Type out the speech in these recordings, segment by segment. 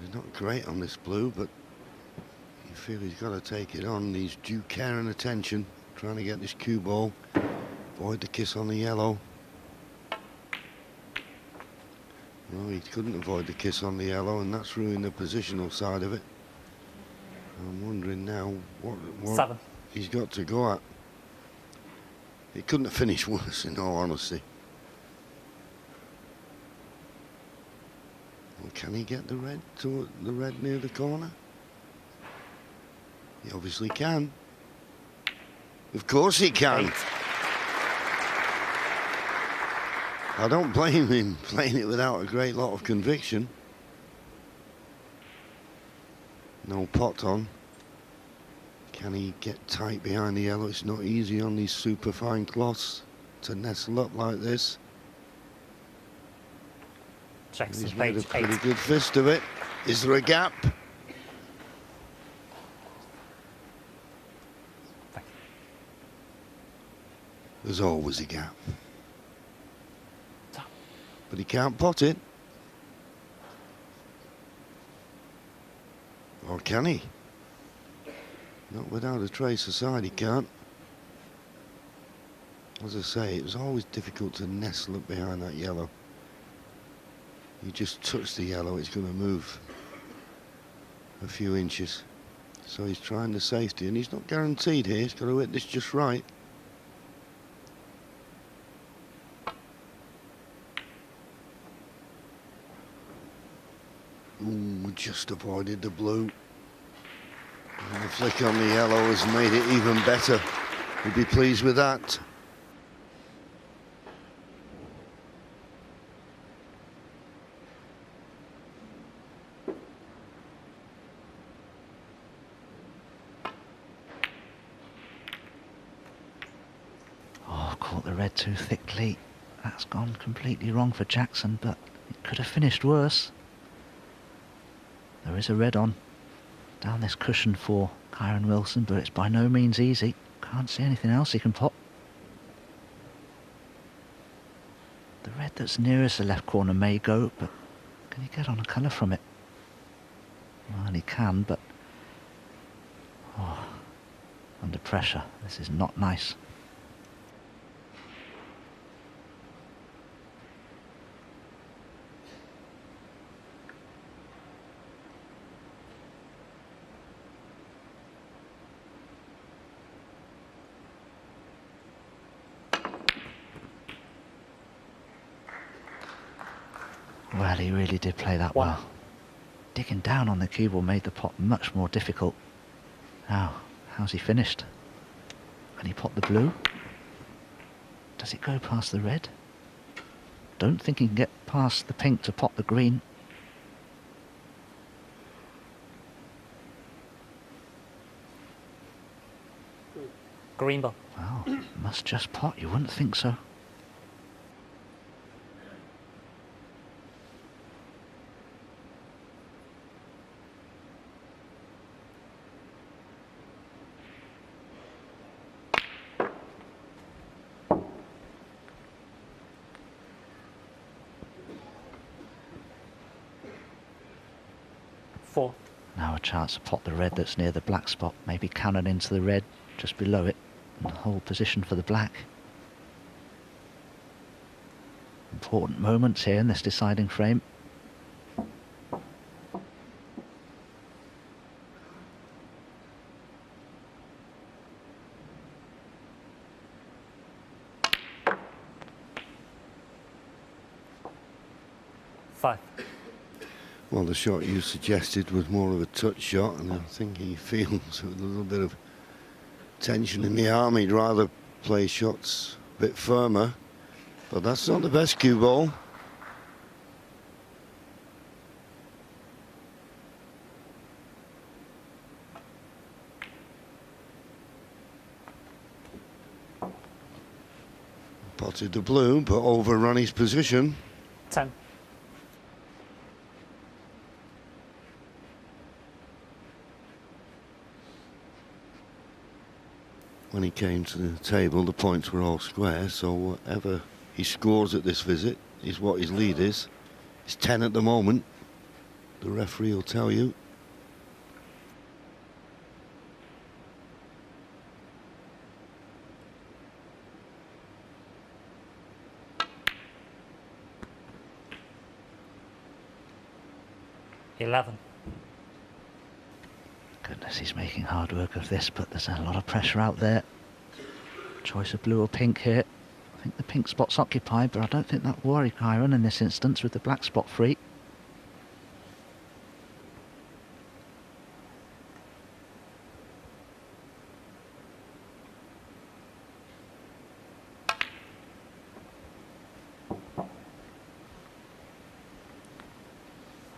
He's not great on this blue, but you feel he's got to take it on. He's due care and attention, trying to get this cue ball. Avoid the kiss on the yellow. No, he couldn't avoid the kiss on the yellow, and that's ruined the positional side of it. I'm wondering now what 7. he's got to go at. It couldn't have finished worse, in all honesty. Well, can he get the red to the red near the corner? He obviously can. Of course he can. 8. I don't blame him playing it without a great lot of conviction. No pot on. Can he get tight behind the yellow? It's not easy on these super fine cloths to nestle up like this. Checks He's the made page. a pretty 8. good fist of it. Is there a gap? Thank you. There's always a gap. Top. But he can't pot it. Or can he? Not without a trace aside, he can't. As I say, it was always difficult to nestle up behind that yellow. You just touch the yellow, it's going to move a few inches. So he's trying the safety, and he's not guaranteed here. He's got to hit this just right. Ooh, just avoided the blue. And the flick on the yellow has made it even better. He'd be pleased with that. Oh, caught the red too thickly. That's gone completely wrong for Jackson, but it could have finished worse. There is a red on down this cushion for Kyren Wilson, but it's by no means easy. Can't see anything else he can pop. The red that's nearest the left corner may go, but can he get on a colour from it? Well, he can, but under pressure, this is not nice. Well, he really did play that well. Digging down on the cue ball made the pot much more difficult. Now, how's he finished? Can he pot the blue? Does it go past the red? Don't think he can get past the pink to pot the green. Green ball. Well, must just pot, you wouldn't think so. Now a chance to pot the red that's near the black spot, maybe cannon into the red just below it and hold position for the black. Important moments here in this deciding frame. Well, the shot you suggested was more of a touch shot, and I think he feels with a little bit of tension in the arm. He'd rather play shots a bit firmer, but that's not the best cue ball. Potted the blue, but overrun his position. 10. When he came to the table, the points were all square, so whatever he scores at this visit is what his lead is. It's 10 at the moment. The referee will tell you. Goodness, he's making hard work of this, but there's a lot of pressure out there. Choice of blue or pink here. I think the pink spot's occupied, but I don't think that will worry Kyren in this instance with the black spot free.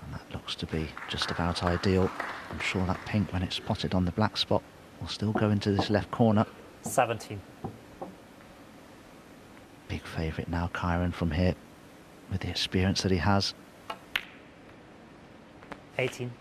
And that looks to be just about ideal. I'm sure that pink, when it's spotted on the black spot, will still go into this left corner. 17. Big favourite now, Kyren, from here, with the experience that he has. 18.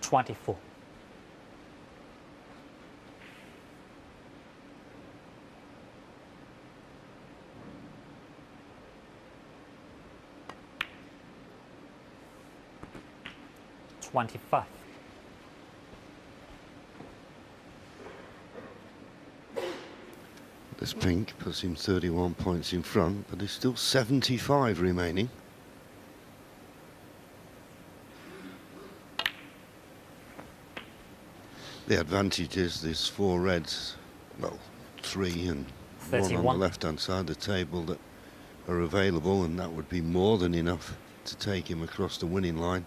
$24. $25. This pink puts him 31 points in front, but there's still 75 remaining. The advantage is there's 4 reds, well, 3 and 31. one on the left-hand side of the table that are available, and that would be more than enough to take him across the winning line.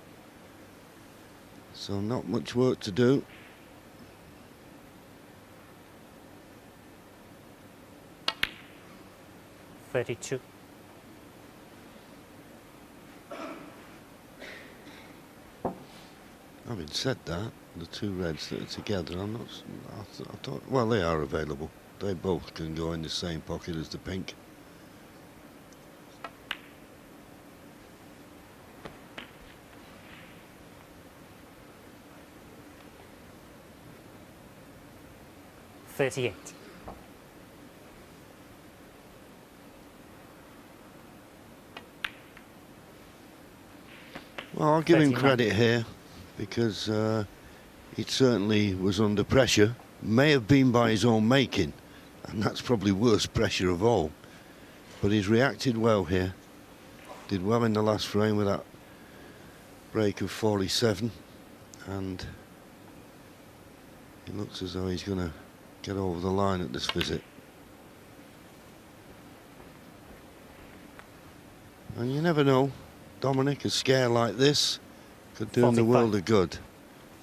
So not much work to do. $32. Having said that, the 2 reds that are together, I'm not. I thought, well, they are available. They both can go in the same pocket as the pink. $38. Well, I'll give him 39. credit here, because it certainly was under pressure. May have been by his own making, and that's probably worst pressure of all. But he's reacted well here. Did well in the last frame with that break of 47, and it looks as though he's going to get over the line at this visit. And you never know, Dominic, a scare like this could do him the 45. world of good.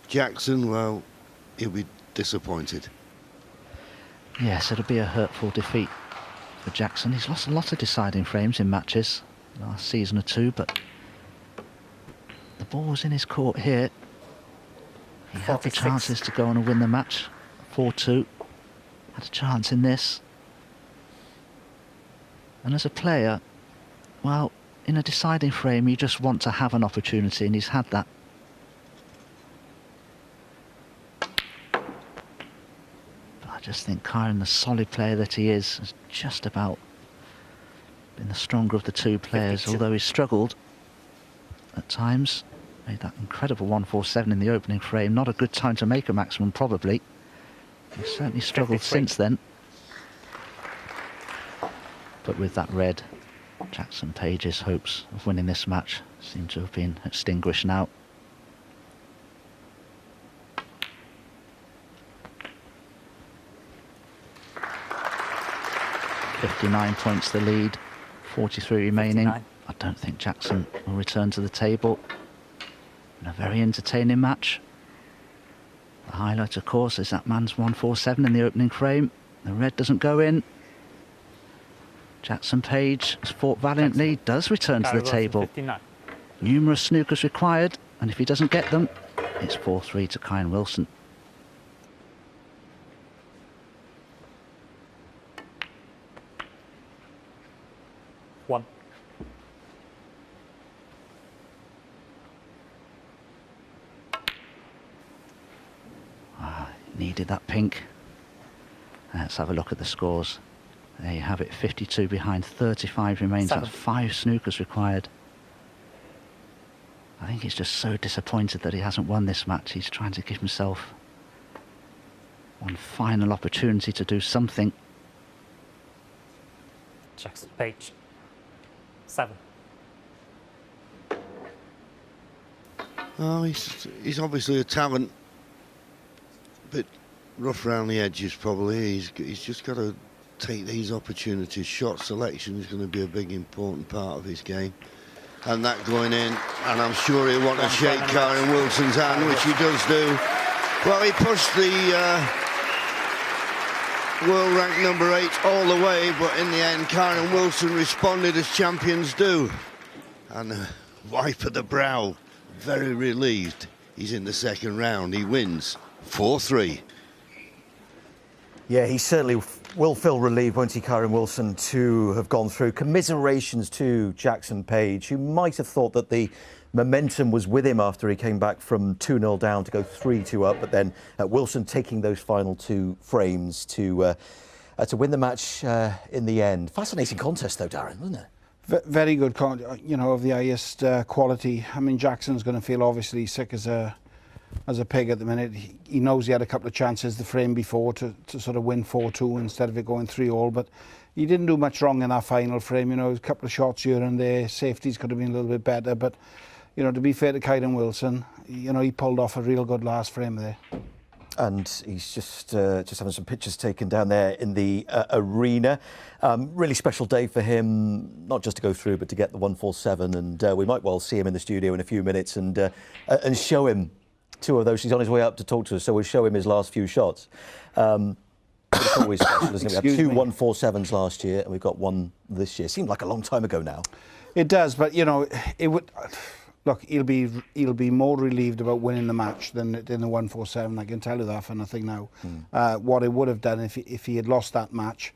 Jackson, well, he'll be disappointed. Yes, it'll be a hurtful defeat for Jackson. He's lost a lot of deciding frames in matches last season or two, but the ball was in his court here. He had the 46. chances to go on and win the match. 4-2. Had a chance in this. And as a player, well, in a deciding frame, you just want to have an opportunity, and he's had that. But I just think Kyren, the solid player that he is, has just about been the stronger of the 2 players, 52. although he's struggled at times. Made that incredible 147 in the opening frame. Not a good time to make a maximum, probably. He's certainly struggled 53. since then. But with that red, Jackson Page's hopes of winning this match seem to have been extinguished now. $59 points the lead, 43 remaining. 59. I don't think Jackson will return to the table. In a very entertaining match. The highlight, of course, is that man's 147 in the opening frame. The red doesn't go in. Jackson Page has fought valiantly, does return to the Kyren table. 59. Numerous snookers required, And if he doesn't get them, it's 4-3 to Kyren Wilson. One. Needed that pink. Let's have a look at the scores. There you have it, 52 behind, 35 remains. 7. That's 5 snookers required. I think he's just so disappointed that he hasn't won this match. He's trying to give himself one final opportunity to do something. Jackson Page. 7. Oh, he's obviously a talent. Bit rough around the edges, probably. He's just got to take these opportunities. Shot selection is going to be a big, important part of his game. And that going in, and I'm sure he'll want to shake Kyren Wilson's hand, which he does do. Well, he pushed the world rank number 8 all the way, but in the end, Kyren Wilson responded as champions do. And a wipe at the brow, very relieved. He's in the second round. He wins 4-3. Yeah, he certainly will feel relieved, won't he, Kyren Wilson, to have gone through. Commiserations to Jackson Page, who might have thought that the momentum was with him after he came back from 2-0 down to go 3-2 up, but then Wilson taking those final 2 frames to win the match in the end. Fascinating contest, though, Darren, wasn't it? Very good, of the highest quality. I mean, Jackson's going to feel obviously sick as a pig at the minute. He knows he had a couple of chances the frame before to sort of win 4-2 instead of it going 3-all, but he didn't do much wrong in that final frame. A couple of shots here and there, safeties could have been a little bit better, but to be fair to Kyren Wilson, he pulled off a real good last frame there. And he's just having some pictures taken down there in the arena. Really special day for him, not just to go through, but to get the 147. And we might well see him in the studio in a few minutes and show him 2 of those. He's on his way up to talk to us, so we'll show him his last few shots. It's always special, isn't it? We had 2 147s last year, and we've got 1 this year. Seemed like a long time ago now. It does, but it would. Look, he'll be more relieved about winning the match than the 147. I can tell you that for nothing now. What it would have done if he had lost that match,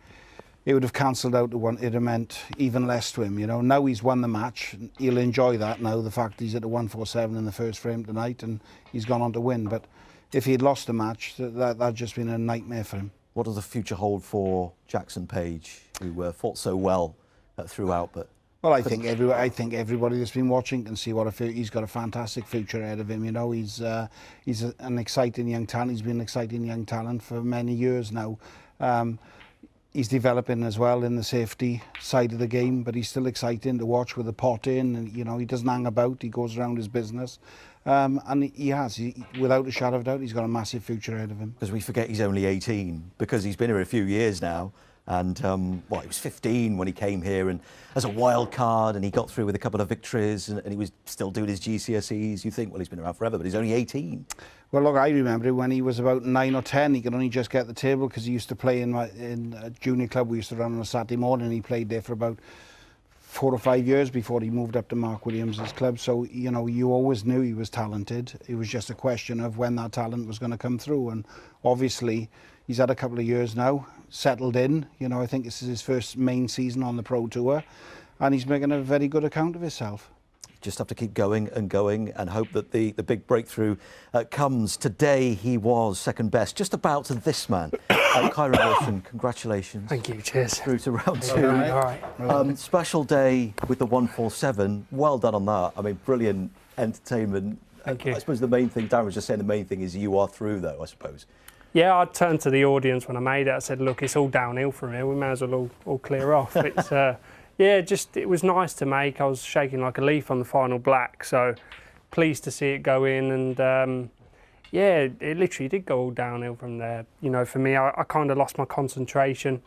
it would have cancelled out the one. It would have meant even less to him. Now he's won the match. He'll enjoy that now. The fact he's at the 147 in the first frame tonight, and he's gone on to win. But if he had lost the match, that'd just been a nightmare for him. What does the future hold for Jackson Page, who fought so well throughout, but? Well, I think everybody that's been watching can see he's got a fantastic future ahead of him. He's an exciting young talent. He's been an exciting young talent for many years now. He's developing as well in the safety side of the game, but he's still exciting to watch with the pot in. And he doesn't hang about. He goes around his business, and without a shadow of doubt, he's got a massive future ahead of him. Because we forget he's only 18, because he's been here a few years now. And, he was 15 when he came here and as a wild card, and he got through with a couple of victories, and he was still doing his GCSEs. You think, well, he's been around forever, but he's only 18. Well, look, I remember when he was about 9 or 10, he could only just get the table because he used to play in a junior club we used to run on a Saturday morning, and he played there for about 4 or 5 years before he moved up to Mark Williams's club. So, you always knew he was talented. It was just a question of when that talent was going to come through. And obviously, he's had a couple of years now, settled in. I think this is his first main season on the Pro Tour, and he's making a very good account of himself. Just have to keep going and hope that the big breakthrough comes. Today he was second best, just about to this man. Kyren Wilson, congratulations. Thank you, cheers. Through to round 2. All right. Special day with the 147. Well done on that. I mean, brilliant entertainment. Thank you. I suppose the main thing, Darren was just saying, the main thing is you are through, though, I suppose. Yeah, I turned to the audience when I made it. I said, look, it's all downhill from here. We may as well all clear off. It's, it was nice to make. I was shaking like a leaf on the final black, so pleased to see it go in. And, it literally did go all downhill from there. For me, I kind of lost my concentration.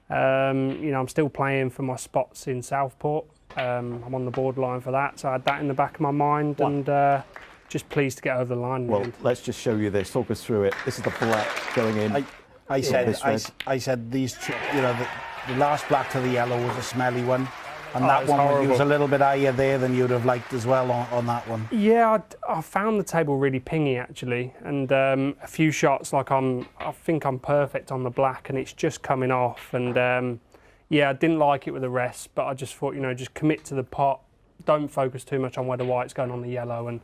I'm still playing for my spots in Southport. I'm on the borderline for that, so I had that in the back of my mind. And just pleased to get over the line. Well, let's just show you this. Talk us through it. This is the black going in. I said these two, the last black to the yellow was a smelly one. And Oh, that it was one horrible. was a little bit higher there than you'd have liked as well on that one. Yeah, I found the table really pingy actually, and a few shots like I think I'm perfect on the black, and it's just coming off. And yeah, I didn't like it with the rest, but I just thought, you know, just commit to the pot, don't focus too much on where the white's going on the yellow. And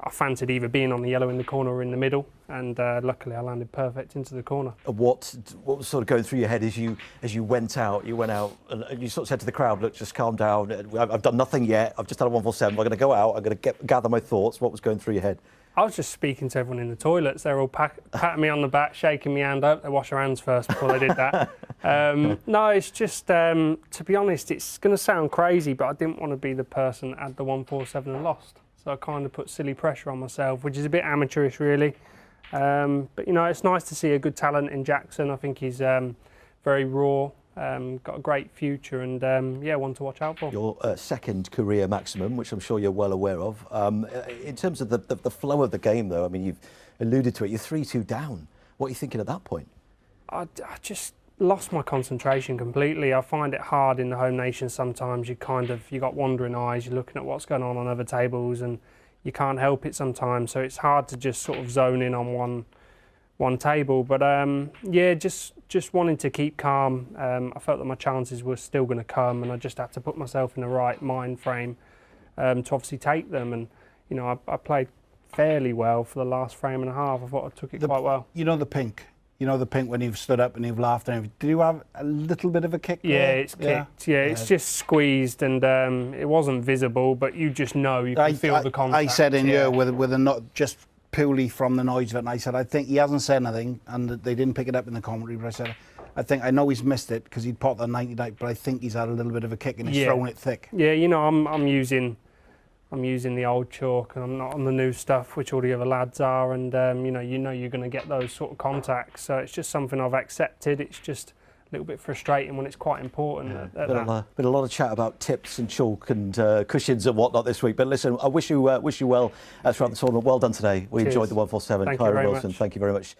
I fancied either being on the yellow in the corner or in the middle, and luckily I landed perfect into the corner. What was sort of going through your head as you went out? You went out and you sort of said to the crowd, "Look, just calm down. I've done nothing yet. I've just had a 147. I'm going to go out. I'm going to gather my thoughts." What was going through your head? I was just speaking to everyone in the toilets. They're all patting me on the back, shaking me hand up. They wash their hands first before they did that. No, it's just, to be honest, it's going to sound crazy, but I didn't want to be the person that had the 147 and lost. So I kind of put silly pressure on myself, which is a bit amateurish, really. But, you know, it's nice to see a good talent in Jackson. I think he's very raw, got a great future, and, yeah, one to watch out for. Your second career maximum, which I'm sure you're well aware of. In terms of the flow of the game, though, I mean, you've alluded to it. You're 3-2 down. What are you thinking at that point? I just lost my concentration completely. I find it hard in the home nation sometimes. You got wandering eyes, you're looking at what's going on other tables, and you can't help it sometimes. So it's hard to just sort of zone in on one table. But yeah, just wanting to keep calm. I felt that my chances were still going to come, and I just had to put myself in the right mind frame to obviously take them. And you know, I played fairly well for the last frame and a half. I thought I took it quite well. You know the pink? You know the pink when you've stood up and you've laughed and everything. Did you have a little bit of a kick Yeah, there? it's kicked. Yeah, it's just squeezed, and it wasn't visible, but you just know, you can feel the contact. I said in here with a not just purely from the noise of it, and I said I think he hasn't said anything, and they didn't pick it up in the commentary. But I said I know he's missed it because he'd popped the 99, but I think he's had a little bit of a kick and he's thrown it thick. Yeah, you know, I'm using the old chalk, and I'm not on the new stuff, which all the other lads are, and you know you're going to get those sort of contacts. So it's just something I've accepted. It's just a little bit frustrating when it's quite important. Been a lot of chat about tips and chalk and cushions and whatnot this week. But listen, I wish you well throughout the tournament. Well done today. We enjoyed the 147. Thank you Kyren very Wilson, much. thank you very much